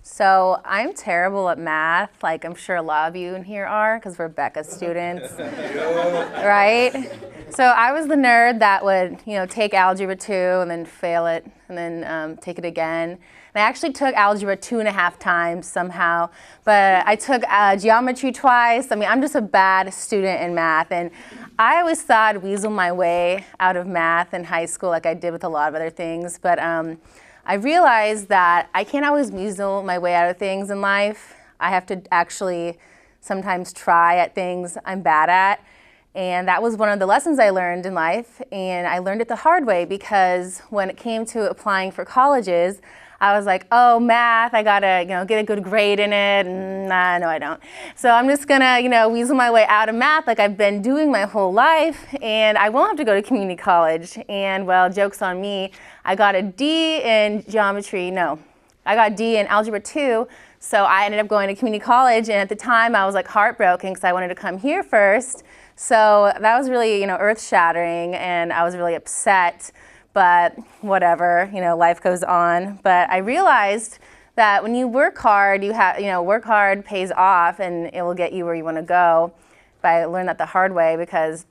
So I'm terrible at math, like I'm sure a lot of you in here are, because we're Becca students, right? So I was the nerd that would, take Algebra 2 and then fail it, and then take it again. And I actually took Algebra 2.5 times somehow, but I took Geometry twice. I mean, I'm just a bad student in math, and I always thought I'd weasel my way out of math in high school like I did with a lot of other things, but I realized that I can't always weasel my way out of things in life. I have to actually sometimes try at things I'm bad at. And that was one of the lessons I learned in life. And I learned it the hard way because when it came to applying for colleges, I was like, oh, math, I gotta, get a good grade in it. Nah, no, I don't. So I'm just gonna, weasel my way out of math like I've been doing my whole life, and I won't have to go to community college. And well, joke's on me, I got a D in geometry. No, I got a D in Algebra 2. So I ended up going to community college, and at the time I was like heartbroken because I wanted to come here first. So that was really, earth-shattering, and I was really upset. But whatever, life goes on. But I realized that when you work hard, work hard pays off, and it will get you where you want to go. But I learned that the hard way because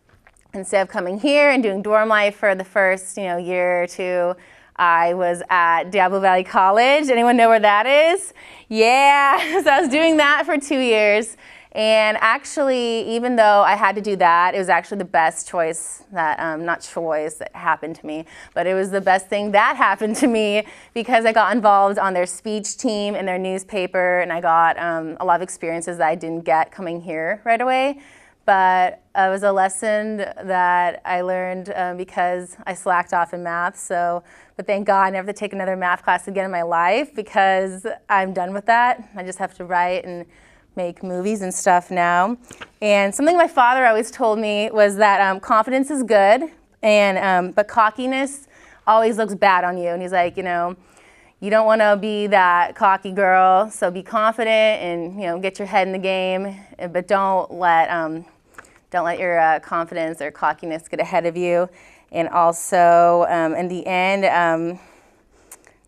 instead of coming here and doing dorm life for the first, year or two, I was at Diablo Valley College. Anyone know where that is? Yeah, so I was doing that for 2 years. And actually, even though I had to do that, it was actually the best choice that, not choice that happened to me, but it was the best thing that happened to me because I got involved on their speech team in their newspaper, and I got a lot of experiences that I didn't get coming here right away. But it was a lesson that I learned because I slacked off in math. But thank God I never have to take another math class again in my life because I'm done with that. I just have to write and make movies and stuff now. And something my father always told me was that confidence is good, but cockiness always looks bad on you. And he's like, you don't want to be that cocky girl, so be confident and get your head in the game, but don't let your confidence or cockiness get ahead of you. And also, in the end,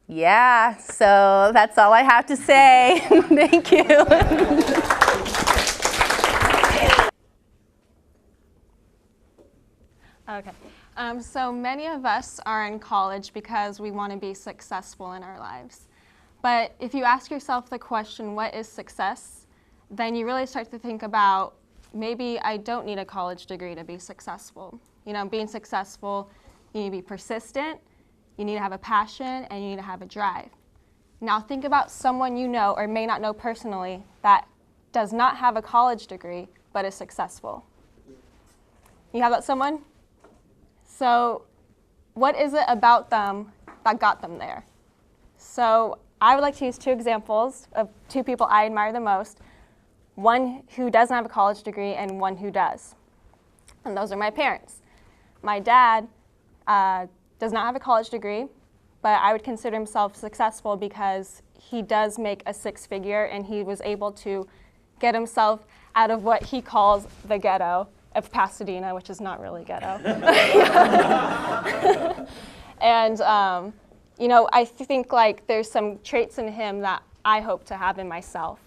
yeah, so that's all I have to say. Thank you. Okay, so many of us are in college because we want to be successful in our lives. But if you ask yourself the question, what is success? Then you really start to think about, maybe I don't need a college degree to be successful. Being successful, you need to be persistent, you need to have a passion, and you need to have a drive. Now think about someone you know or may not know personally that does not have a college degree but is successful. You have that someone? So what is it about them that got them there? So I would like to use 2 examples of 2 people I admire the most. One who doesn't have a college degree and one who does. And those are my parents. My dad does not have a college degree, but I would consider himself successful because he does make a 6-figure, and he was able to get himself out of what he calls the ghetto of Pasadena, which is not really ghetto. And I think there's some traits in him that I hope to have in myself.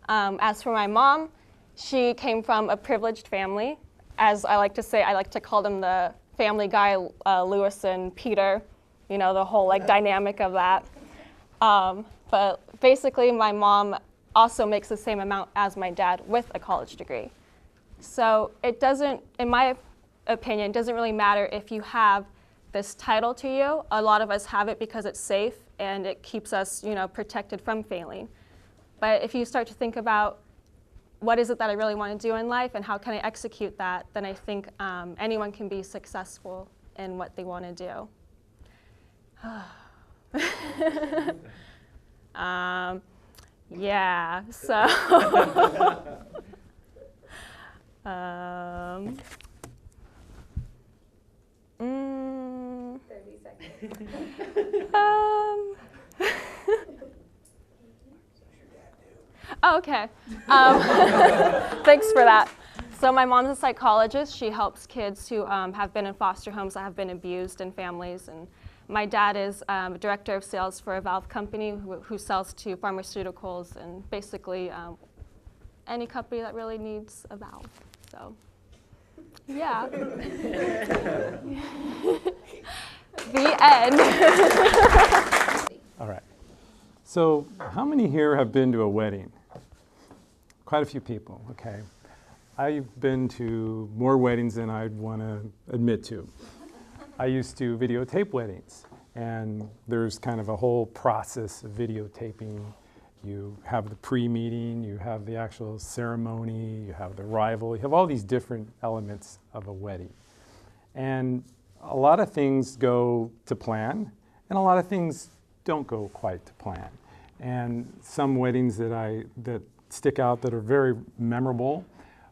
As for my mom, she came from a privileged family. As I like to say, I like to call them the Family Guy, Lewis and Peter, the whole dynamic of that. But basically, my mom also makes the same amount as my dad with a college degree. So it doesn't, in my opinion, doesn't really matter if you have this title to you. A lot of us have it because it's safe and it keeps us, protected from failing. But if you start to think about what is it that I really want to do in life and how can I execute that, then I think anyone can be successful in what they want to do. Yeah, so 30 seconds. Oh, okay. Thanks for that. So my mom's a psychologist. She helps kids who have been in foster homes that have been abused in families. And My dad is director of sales for a valve company who sells to pharmaceuticals and basically any company that really needs a valve. So, yeah. The end. All right. So how many here have been to a wedding? Quite a few people, okay. I've been to more weddings than I'd want to admit to. I used to videotape weddings, and there's kind of a whole process of videotaping. You have the pre-meeting, you have the actual ceremony, you have the arrival, you have all these different elements of a wedding. And a lot of things go to plan, and a lot of things don't go quite to plan. And some weddings that stick out that are very memorable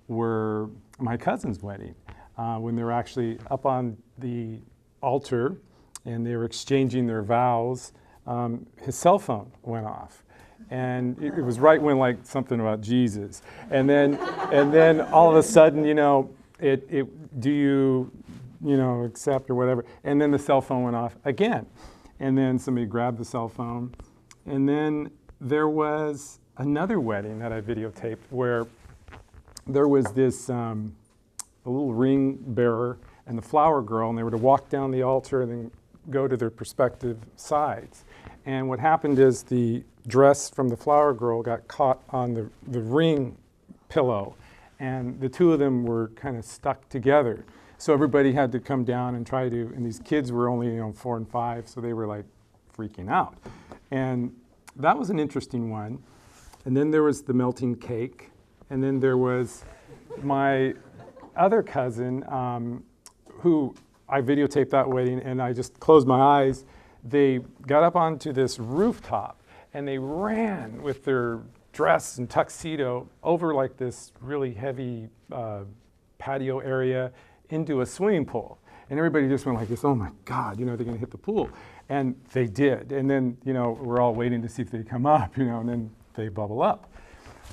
were my cousin's wedding, when they were actually up on the altar and they were exchanging their vows. His cell phone went off. And it was right when, like, something about Jesus. And then all of a sudden, you know, do you accept or whatever. And then the cell phone went off again. And then somebody grabbed the cell phone. And then there was another wedding that I videotaped where there was this a little ring bearer and the flower girl, and they were to walk down the altar and then go to their respective sides. And what happened is the dress from the flower girl got caught on the ring pillow, and the two of them were kind of stuck together. So everybody had to come down and try to, and these kids were only 4 and 5, so they were like freaking out. And that was an interesting one. And then there was the melting cake, and then there was my other cousin, who I videotaped that wedding, and I just closed my eyes. They got up onto this rooftop, and they ran with their dress and tuxedo over like this really heavy patio area into a swimming pool. And everybody just went like this, oh my God, they're gonna hit the pool. And they did. And then, we're all waiting to see if they come up, and then they bubble up.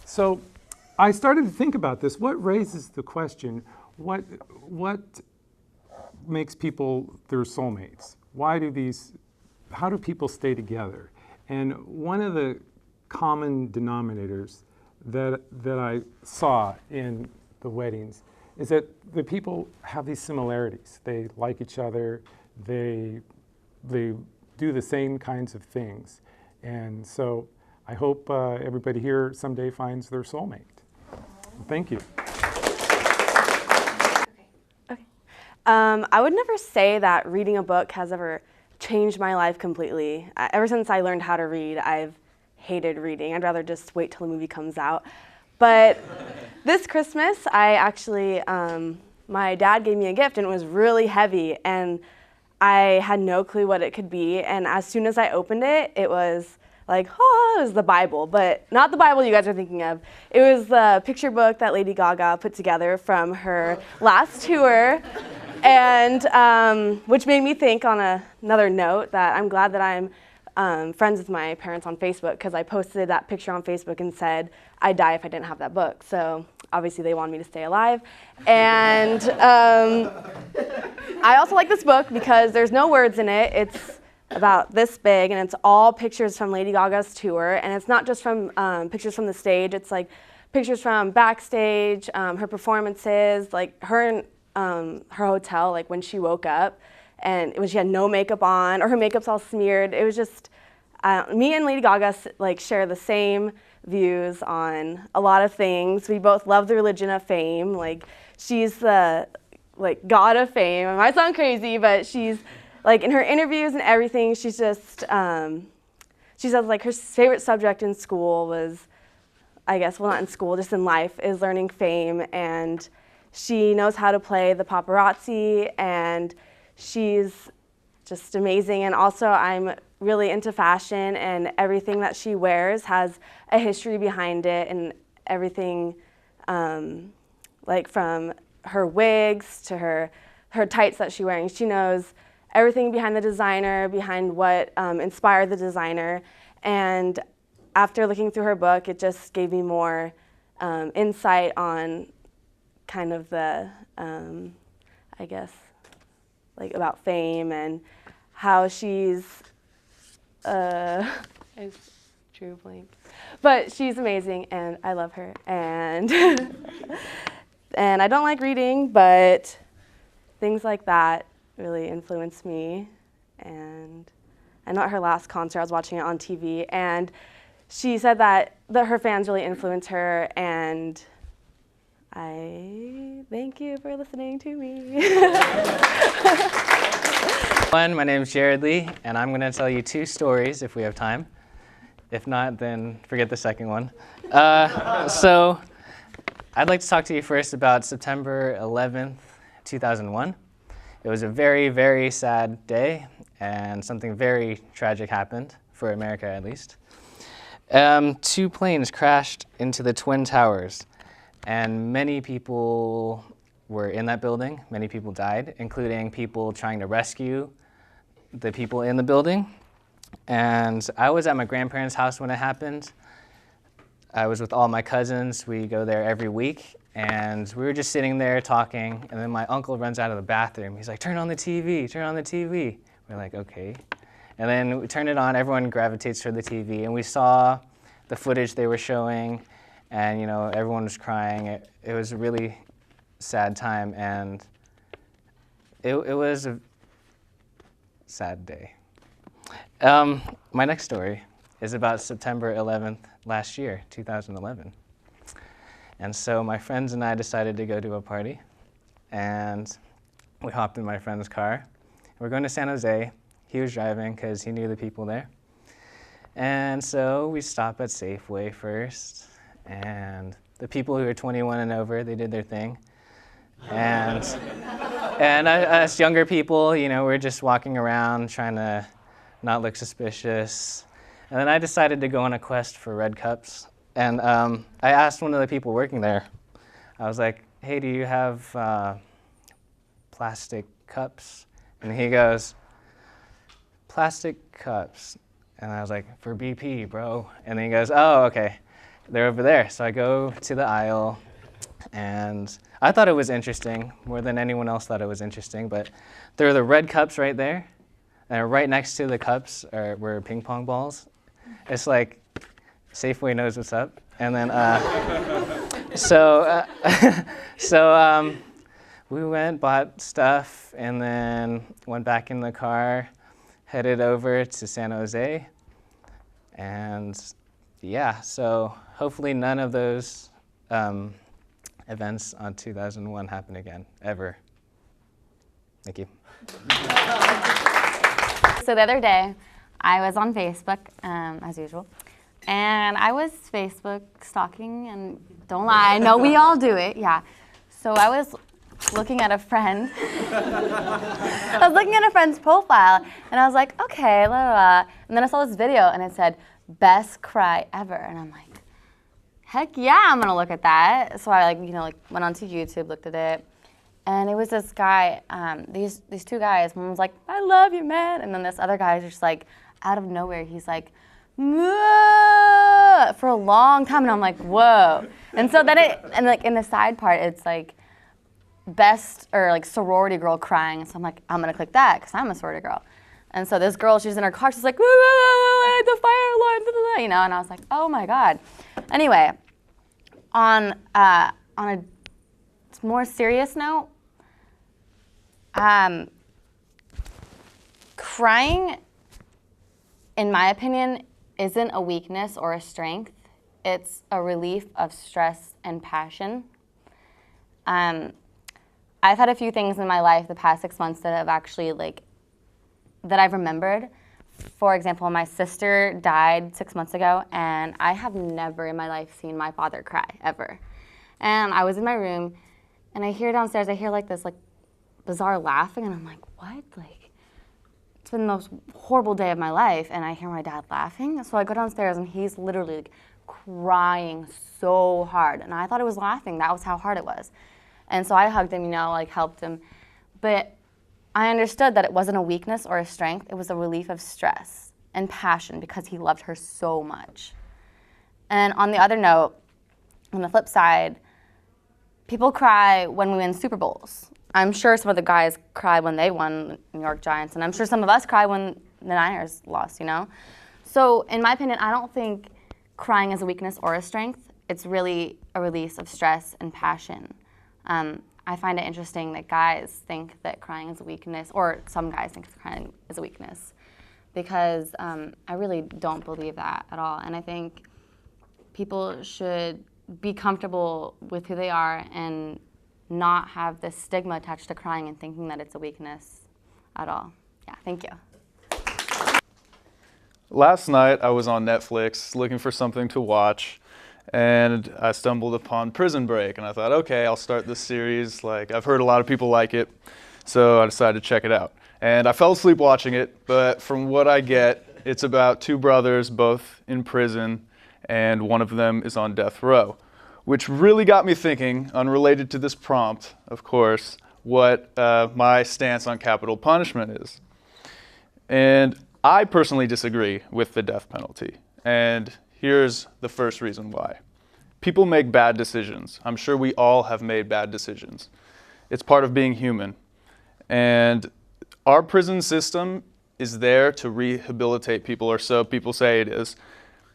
So I started to think about this. What raises the question, what makes people their soulmates? How do people stay together? And one of the common denominators that I saw in the weddings is that the people have these similarities. They like each other, they do the same kinds of things. And so I hope everybody here someday finds their soulmate. Thank you. Okay. I would never say that reading a book has ever changed my life completely. Ever since I learned how to read, I've hated reading. I'd rather just wait till the movie comes out. But this Christmas, I actually, my dad gave me a gift, and it was really heavy, and I had no clue what it could be. And as soon as I opened it, it was like, oh, it was the Bible, but not the Bible you guys are thinking of. It was the picture book that Lady Gaga put together from her last tour, and which made me think on another note that I'm glad that I'm friends with my parents on Facebook, because I posted that picture on Facebook and said, I'd die if I didn't have that book. So obviously they wanted me to stay alive. And I also like this book because there's no words in it. It's about this big, and it's all pictures from Lady Gaga's tour. And it's not just from pictures from the stage. It's like pictures from backstage, her performances, like her in her hotel, like when she woke up, and when she had no makeup on, or her makeup's all smeared. It was just, me and Lady Gaga share the same views on a lot of things. We both love the religion of fame. Like, she's the god of fame. It might sound crazy, but she's like, in her interviews and everything, she's just, she says like her favorite subject in school was, I guess, well, not in school, just in life, is learning fame. And she knows how to play the paparazzi, and she's just amazing. And also, I'm really into fashion, and everything that she wears has a history behind it, and everything, like from her wigs to her tights that she's wearing. She knows everything behind the designer, behind what inspired the designer. And after looking through her book, it just gave me more insight on kind of the, I guess, like about fame and how she's, I drew a blank. But she's amazing, and I love her. And, and I don't like reading, but things like that really influenced me. And I know at her last concert, I was watching it on TV, and she said that her fans really influence her, and I thank you for listening to me. My name is Jared Lee, and I'm going to tell you 2 stories if we have time. If not, then forget the second one. So I'd like to talk to you first about September 11th, 2001. It was a very, very sad day, and something very tragic happened, for America at least. 2 planes crashed into the Twin Towers, and many people were in that building. Many people died, including people trying to rescue the people in the building. And I was at my grandparents' house when it happened. I was with all my cousins. We go there every week, and we were just sitting there talking, and then my uncle runs out of the bathroom. He's like, turn on the TV, turn on the TV. We're like, okay. And then we turn it on, everyone gravitates to the TV, and we saw the footage they were showing, and you know, everyone was crying. It was a really sad time, and it was a sad day. My next story is about September 11th last year, 2011. And so my friends and I decided to go to a party, and we hopped in my friend's car. We're going to San Jose. He was driving because he knew the people there. And so we stopped at Safeway first, and the people who were 21 and over, they did their thing. And us younger people, you know, we're just walking around trying to not look suspicious. And then I decided to go on a quest for red cups. And I asked one of the people working there, I was like, hey, do you have plastic cups? And he goes, plastic cups. And I was like, for BP, bro. And then he goes, oh, okay, they're over there. So I go to the aisle, and I thought it was interesting, more than anyone else thought it was interesting, but there are the red cups right there, and right next to the cups were ping pong balls. It's like, Safeway knows what's up. And then, so we went, bought stuff, and then went back in the car, headed over to San Jose. And yeah, so hopefully none of those events on 2001 happen again, ever. Thank you. So the other day, I was on Facebook, as usual, and I was Facebook stalking, and don't lie, I know we all do it, yeah. So I was looking at a friend. I was looking at a friend's profile, and I was like, okay, la la la. And then I saw this video, and it said, best cry ever. And I'm like, heck yeah, I'm gonna look at that. So I went onto YouTube, looked at it, and it was this guy, these 2 guys. One was like, I love you, man. And then this other guy is just like, out of nowhere, he's like, "Mwah," for a long time, and I'm like, whoa. And so then in the side part, it's like, best, or like sorority girl crying. So I'm like, I'm gonna click that, because I'm a sorority girl. And so this girl, she's in her car, she's like, the fire alarm, you know, and I was like, oh my God. Anyway, on a more serious note, crying, in my opinion, isn't a weakness or a strength. It's a relief of stress and passion. I've had a few things in my life the past 6 months that have actually, that I've remembered. For example, my sister died 6 months ago, and I have never in my life seen my father cry, ever. And I was in my room, and I hear downstairs, I hear this bizarre laughing, and I'm like, what? It's been the most horrible day of my life, and I hear my dad laughing. So I go downstairs, and he's literally crying so hard, and I thought it was laughing. That was how hard it was. And so I hugged him, helped him. But I understood that it wasn't a weakness or a strength. It was a relief of stress and passion because he loved her so much. And on the other note, on the flip side, people cry when we win Super Bowls. I'm sure some of the guys cried when they won New York Giants, and I'm sure some of us cried when the Niners lost, you know? So in my opinion, I don't think crying is a weakness or a strength. It's really a release of stress and passion. I find it interesting that guys think that crying is a weakness, or some guys think crying is a weakness, because I really don't believe that at all. And I think people should be comfortable with who they are and not have this stigma attached to crying and thinking that it's a weakness at all. Yeah, thank you. Last night I was on Netflix looking for something to watch, and I stumbled upon Prison Break, and I thought, okay, I'll start this series. Like, I've heard a lot of people like it, so I decided to check it out. And I fell asleep watching it, but from what I get, it's about two brothers, both in prison, and one of them is on death row, which really got me thinking, unrelated to this prompt, of course, what my stance on capital punishment is. And I personally disagree with the death penalty, and here's the first reason why. People make bad decisions. I'm sure we all have made bad decisions. It's part of being human. And our prison system is there to rehabilitate people, or so people say it is.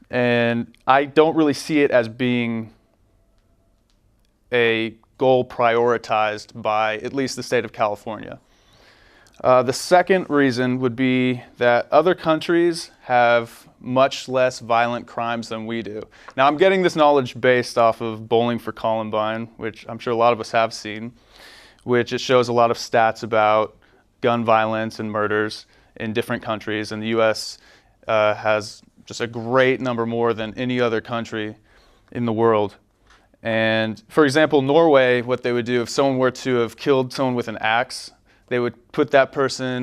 And I don't really see it as being a goal prioritized by at least the state of California. The second reason would be that other countries have much less violent crimes than we do. Now, I'm getting this knowledge based off of Bowling for Columbine, which I'm sure a lot of us have seen, which it shows a lot of stats about gun violence and murders in different countries, and the US has just a great number more than any other country in the world. And for example, Norway, what they would do if someone were to have killed someone with an axe, they would put that person